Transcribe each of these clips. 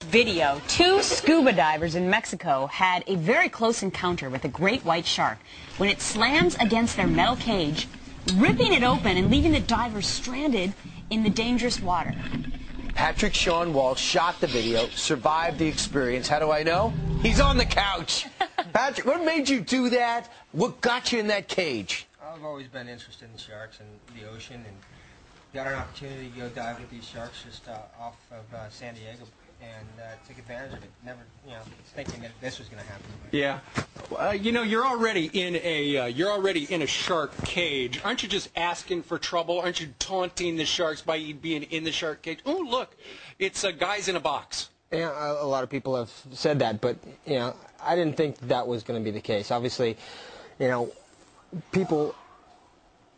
Video. Two scuba divers in Mexico had a very close encounter with a great white shark when it slams against their metal cage, ripping it open and leaving the divers stranded in the dangerous water. Patrick Sean Walsh shot the video, survived the experience. How do I know? He's on the couch. Patrick, what made you do that? What got you in that cage? I've always been interested in sharks and the ocean, and got an opportunity to go dive with these sharks just off of San Diego, and took advantage of it. Never, thinking that this was going to happen. Yeah, you're already in a shark cage. Aren't you just asking for trouble? Aren't you taunting the sharks by being in the shark cage? Oh, look, it's guys in a box. Yeah, a lot of people have said that, but I didn't think that was going to be the case. Obviously, people.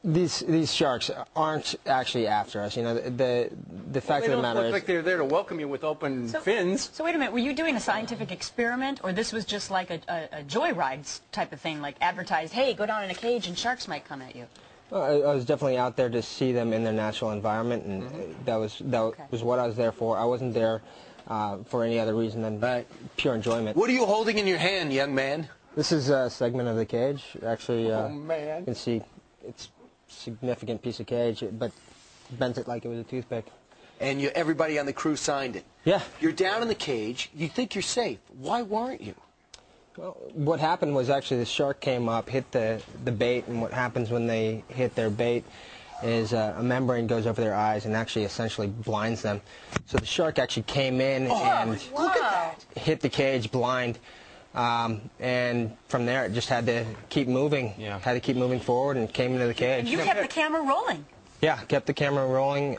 These sharks aren't actually after us. The fact of the matter is... They don't look like they're there to welcome you with open fins. So wait a minute, were you doing a scientific experiment, or this was just like a joyride type of thing, like advertised, hey, go down in a cage and sharks might come at you? Well, I was definitely out there to see them in their natural environment, and that was what I was there for. I wasn't there for any other reason than pure enjoyment. What are you holding in your hand, young man? This is a segment of the cage. Actually, oh, man. You can see it's significant piece of cage, but bent it like it was a toothpick. And everybody on the crew signed it. Yeah. You're down in the cage. You think you're safe. Why weren't you? Well, what happened was actually the shark came up, hit the bait, and what happens when they hit their bait is a membrane goes over their eyes and actually essentially blinds them. So the shark actually came in and hit the cage blind. And from there, it just had to keep moving. Yeah. Had to keep moving forward and came into the cage. And you kept the camera rolling. Yeah, kept the camera rolling.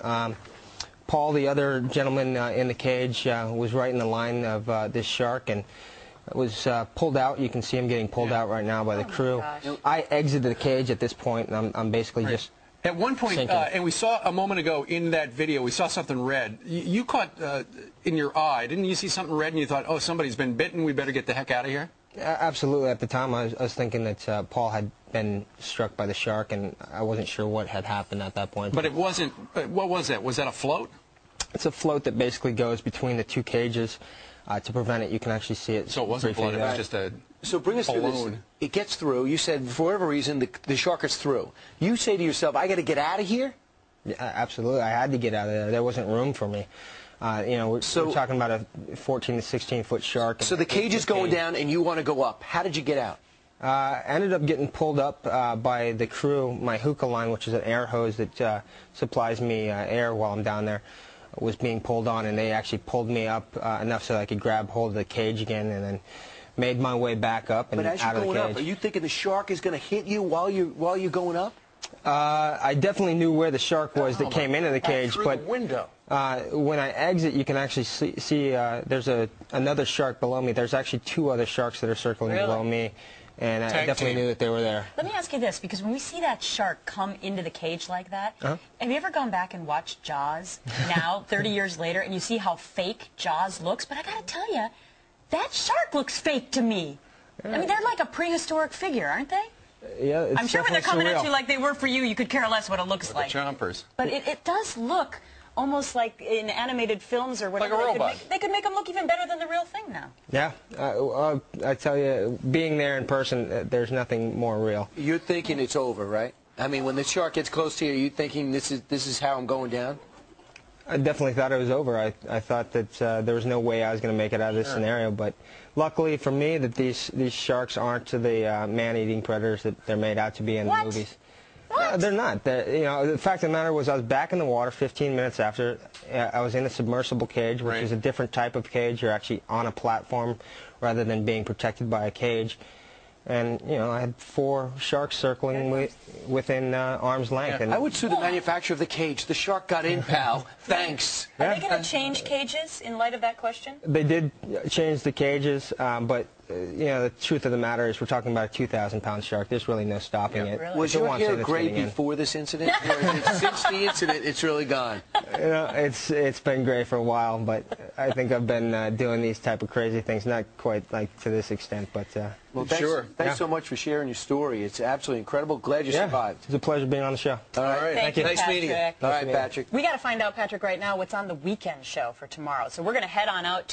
Paul, the other gentleman in the cage, was right in the line of this shark and was pulled out. You can see him getting pulled out right now by the crew. I exited the cage at this point, and I'm basically just... At one point, and we saw a moment ago in that video, we saw something red. You caught in your eye, didn't you see something red and you thought, oh, somebody's been bitten, we better get the heck out of here? Absolutely. At the time, I was thinking that Paul had been struck by the shark, and I wasn't sure what had happened at that point. But it wasn't, what was that? Was that a float? It's a float that basically goes between the two cages. To prevent it, you can actually see it. So it wasn't float, it was just a So bring us balloon. through this. It gets through. You said, for whatever reason, the shark is through. You say to yourself, I got to get out of here? Yeah, absolutely. I had to get out of there. There wasn't room for me. We're talking about a 14 to 16-foot shark. So the cage is going down, and you want to go up. How did you get out? I ended up getting pulled up by the crew. My hookah line, which is an air hose that supplies me air while I'm down there, was being pulled on, and they actually pulled me up enough so that I could grab hold of the cage again, and then made my way back up and out of the cage. But as you're going up, are you thinking the shark is going to hit you while you're going up? I definitely knew where the shark was that came into the cage, through but the window. When I exit, you can actually see there's another shark below me. There's actually two other sharks that are circling below me. And I definitely knew that they were there. Let me ask you this, because when we see that shark come into the cage like that, have you ever gone back and watched Jaws now, 30 years later, and you see how fake Jaws looks? But I got to tell you, that shark looks fake to me. I mean, they're like a prehistoric figure, aren't they? Yeah, it's I'm sure when they're coming surreal. at you like they were for you, you could care less what it looks like. The chompers. But it does look almost like in animated films or whatever. Like a robot. They could make them look even better than the real thing now. Yeah, I tell you, being there in person, there's nothing more real. You're thinking it's over, right? I mean, when the shark gets close to you, are you thinking this is how I'm going down? I definitely thought it was over. I thought that there was no way I was going to make it out of this scenario, but luckily for me that these sharks aren't the man-eating predators that they're made out to be in the movies. They're not. The fact of the matter was I was back in the water 15 minutes after. I was in a submersible cage, which is a different type of cage. You're actually on a platform rather than being protected by a cage. And, I had 4 sharks circling within arm's length. Yeah. And I would sue the manufacturer of the cage. The shark got in, pal. Thanks. Are they going to change cages in light of that question? They did change the cages, but the truth of the matter is we're talking about a 2,000-pound shark. There's really no stopping it. Really? Was your hair gray before this incident? Or is it since the incident, it's really gone? It's been gray for a while, but I think I've been doing these type of crazy things, not quite like to this extent, but well, thanks so much for sharing your story. It's absolutely incredible. Glad you survived. It's a pleasure being on the show. All right. Thank you, Nice meeting you. All right, Patrick. We got to find out, Patrick, right now what's on the weekend show for tomorrow. So we're going to head on out to